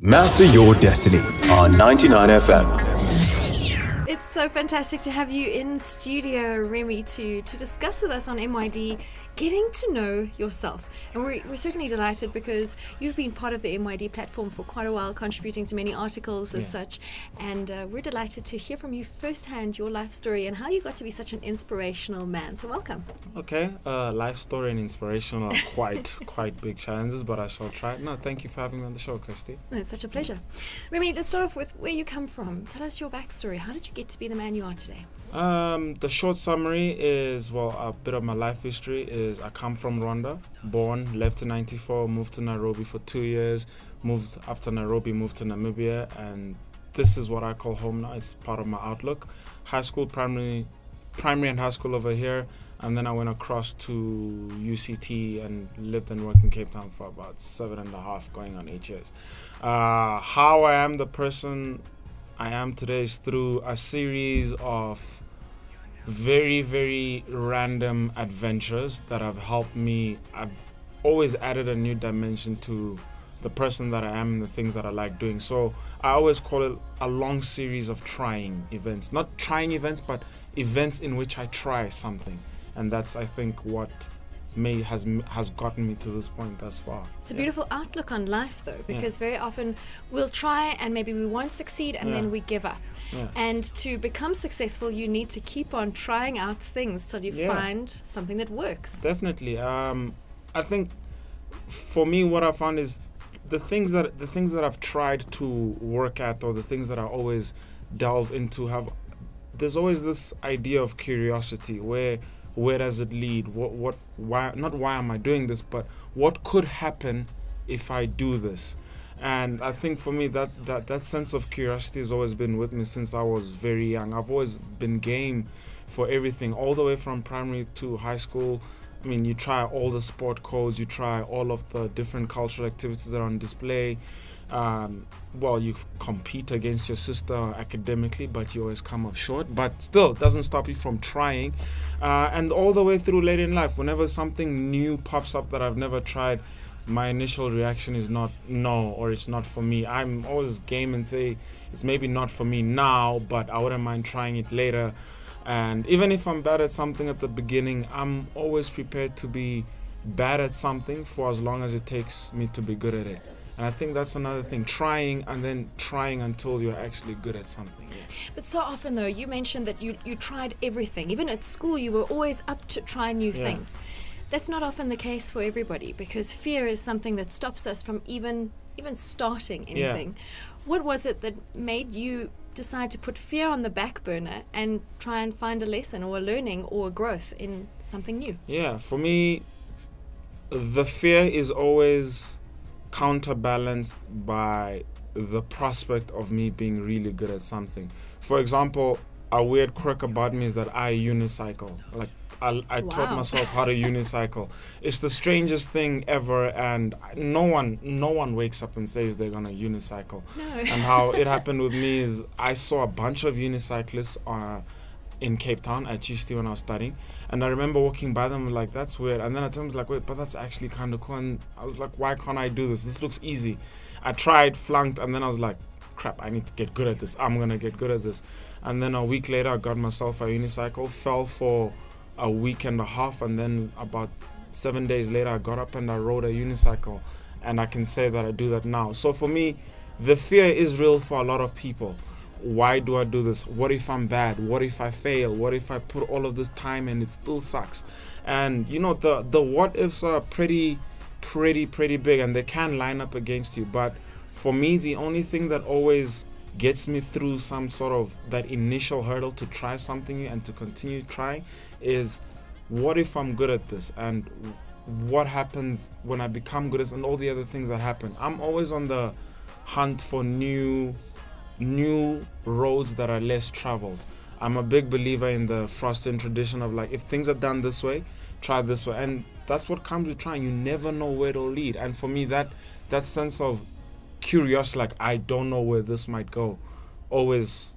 Master your destiny on 99 FM. It's so fantastic to have you in studio, Remy, to discuss with us on MYD getting to know yourself. And we're certainly delighted because you've been part of the MYD platform for quite a while, contributing to many articles as such. And we're delighted to hear from you firsthand your life story and how you got to be such an inspirational man. So welcome. Okay, life story and inspirational are quite big challenges, but I shall try. No, thank you for having me on the show, Kirsty. No, it's such a pleasure. Remy, let's start off with where you come from. Tell us your backstory. How did you get to be the man you are today? The short summary is, a bit of my life history is I come from Rwanda, born, left in 94, moved to Nairobi for 2 years, moved after Nairobi, moved to Namibia, and this is what I call home now. It's part of my outlook. High school, primary and high school over here, and then I went across to UCT and lived and worked in Cape Town for about 7.5, going on 8 years. How I am the person I am today is through a series of very, very random adventures that have helped me. I've always added a new dimension to the person that I am and the things that I like doing. So I always call it a long series of trying events. Not trying events, but events in which I try something. And that's, I think, what has gotten me to this point thus far. It's a beautiful outlook on life, though, because very often we'll try and maybe we won't succeed and then we give up. And to become successful, you need to keep on trying out things till you find something that works. Definitely. I think for me, what I found is the things that I've tried to work at, or the things that I always delve into, there's always this idea of curiosity where does it lead? Why? Not why am I doing this, but what could happen if I do this? And I think for me that sense of curiosity has always been with me since I was very young. I've always been game for everything, all the way from primary to high school. I mean, you try all the sport codes, you try all of the different cultural activities that are on display. You compete against your sister academically, but you always come up short. But still, doesn't stop you from trying. And all the way through later in life, whenever something new pops up that I've never tried, my initial reaction is not no, or it's not for me. I'm always game and say it's maybe not for me now, but I wouldn't mind trying it later. And even if I'm bad at something at the beginning, I'm always prepared to be bad at something for as long as it takes me to be good at it. And I think that's another thing, trying and then trying until you're actually good at something. But so often, though, you mentioned that you tried everything. Even at school, you were always up to try new things. That's not often the case for everybody, because fear is something that stops us from even starting anything. What was it that made you decide to put fear on the back burner and try and find a lesson or a learning or a growth in something new? Yeah, for me, the fear is always counterbalanced by the prospect of me being really good at something. For example, a weird quirk about me is that I unicycle. Like I taught myself how to unicycle. It's the strangest thing ever, and no one wakes up and says they're gonna unicycle. No. And how it happened with me is I saw a bunch of unicyclists in Cape Town at GST when I was studying, and I remember walking by them like, that's weird. And then I was like, wait, but that's actually kind of cool. And I was like, why can't I do this? This looks easy. I tried, flunked, and then I was like, crap, I need to get good at this. I'm gonna get good at this. And then a week later, I got myself a unicycle, fell for a week and a half, and then about 7 days later, I got up and I rode a unicycle, and I can say that I do that now. So for me, the fear is real for a lot of people. Why do I do this? What if I'm bad? What if I fail? What if I put all of this time and it still sucks? And you know, the what ifs are pretty big, and they can line up against you. But for me, the only thing that always gets me through some sort of that initial hurdle to try something new and to continue trying is, what if I'm good at this? And what happens when I become good at this, and all the other things that happen. I'm always on the hunt for new roads that are less traveled. I'm a big believer in the Frostian tradition of, like, if things are done this way, try this way. And that's what comes with trying. You never know where it'll lead. And for me, that sense of curiosity, like, I don't know where this might go, always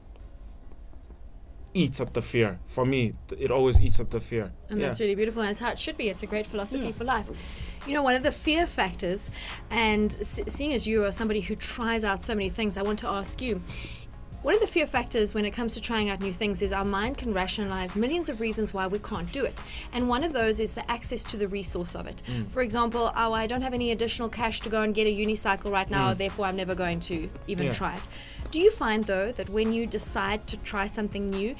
eats at the fear. For me, it always eats at the fear. And that's really beautiful, and it's how it should be. It's a great philosophy for life. You know, one of the fear factors, and seeing as you are somebody who tries out so many things, I want to ask you, one of the fear factors when it comes to trying out new things is our mind can rationalize millions of reasons why we can't do it. And one of those is the access to the resource of it. For example, I don't have any additional cash to go and get a unicycle right now, therefore I'm never going to even try it. Do you find, though, that when you decide to try something new,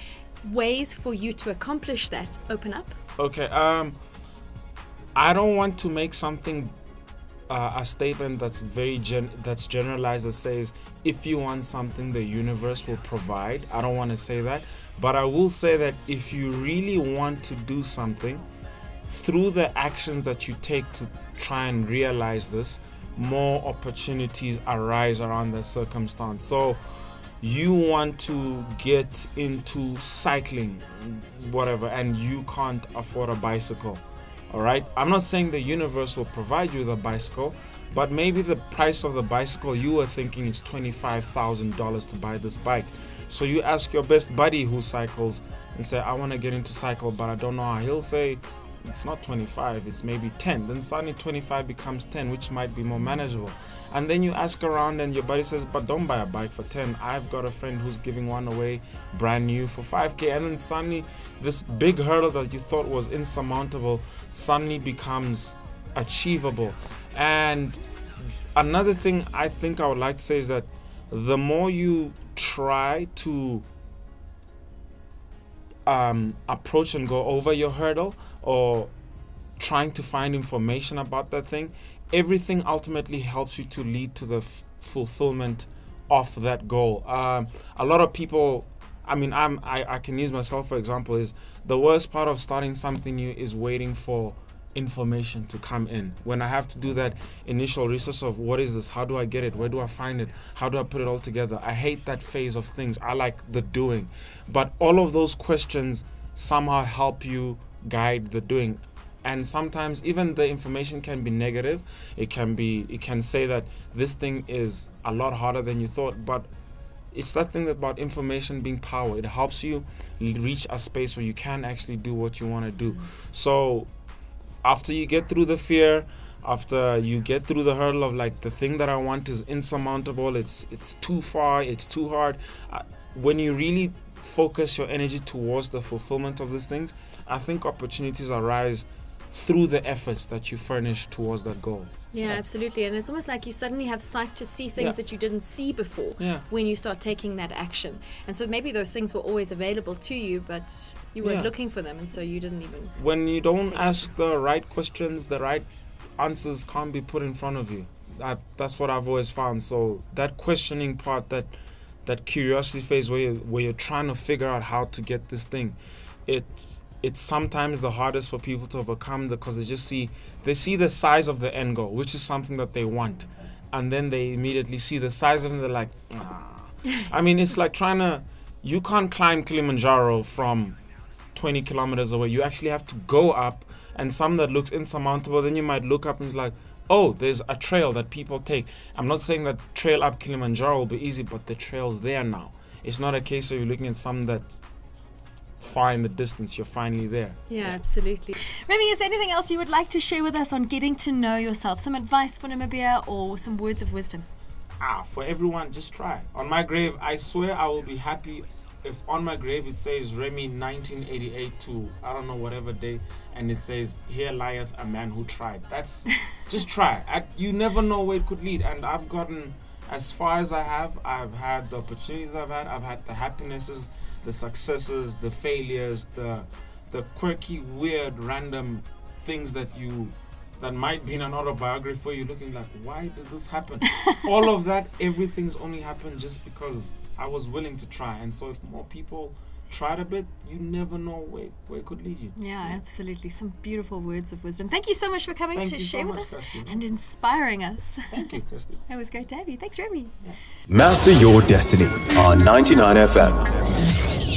ways for you to accomplish that open up? Okay, I don't want to make something a statement that's very that's generalized, that says if you want something the universe will provide. I don't want to say that, but I will say that if you really want to do something, through the actions that you take to try and realize this, more opportunities arise around that circumstance. So you want to get into cycling, whatever, and you can't afford a bicycle. All right, I'm not saying the universe will provide you with a bicycle, but maybe the price of the bicycle you were thinking is $25,000 to buy this bike. So you ask your best buddy who cycles and say, I want to get into cycle, but I don't know how. He'll say, it's not 25, it's maybe 10. Then suddenly 25 becomes 10, which might be more manageable. And then you ask around and your buddy says, but don't buy a bike for 10. I've got a friend who's giving one away brand new for 5K. And then suddenly this big hurdle that you thought was insurmountable suddenly becomes achievable. And another thing I think I would like to say is that the more you try to approach and go over your hurdle, or trying to find information about that thing, everything ultimately helps you to lead to the fulfillment of that goal. A lot of people, I mean, I can use myself for example, is the worst part of starting something new is waiting for information to come in. When I have to do that initial research of what is this, how do I get it, where do I find it, how do I put it all together, I hate that phase of things. I like the doing. But all of those questions somehow help you guide the doing. And sometimes even the information can be negative. It can say that this thing is a lot harder than you thought, but it's that thing about information being power. It helps you reach a space where you can actually do what you want to do. So after you get through the fear, after you get through the hurdle of like, the thing that I want is insurmountable, it's too far, it's too hard, when you really focus your energy towards the fulfillment of these things, I think opportunities arise through the efforts that you furnish towards that goal. Yeah, absolutely. And it's almost like you suddenly have sight to see things that you didn't see before when you start taking that action. And so maybe those things were always available to you, but you weren't looking for them, and so you didn't even... When you don't ask the right questions, the right answers can't be put in front of you. That's what I've always found. So that questioning part, that curiosity phase where you're trying to figure out how to get this thing, it's sometimes the hardest for people to overcome, because they see the size of the end goal, which is something that they want, and then they immediately see the size of it and they're like, I mean, it's like you can't climb Kilimanjaro from 20 kilometers away. You actually have to go up, and some that looks insurmountable, then you might look up and it's like, oh, there's a trail that people take. I'm not saying that trail up Kilimanjaro will be easy, but the trail's there now. It's not a case of you looking at some that far in the distance, you're finally there. Yeah, absolutely. Remy, is there anything else you would like to share with us on getting to know yourself? Some advice for Namibia or some words of wisdom? For everyone, just try. On my grave, I swear I will be happy if on my grave it says Remy 1988 to I don't know whatever day, and it says, here lieth a man who tried. That's just try. You never know where it could lead. And I've gotten as far as I have. I've had the opportunities I've had the happinesses, the successes, the failures, the quirky, weird, random things that might be in an autobiography for you, looking like, why did this happen? All of that, everything's only happened just because I was willing to try. And so if more people tried a bit, you never know where it could lead you. Yeah, absolutely. Some beautiful words of wisdom. Thank you so much for coming to share with us, Christy, and inspiring us. Thank you, Christy. It was great to have you. Thanks, Remy. Master your destiny on 99 FM.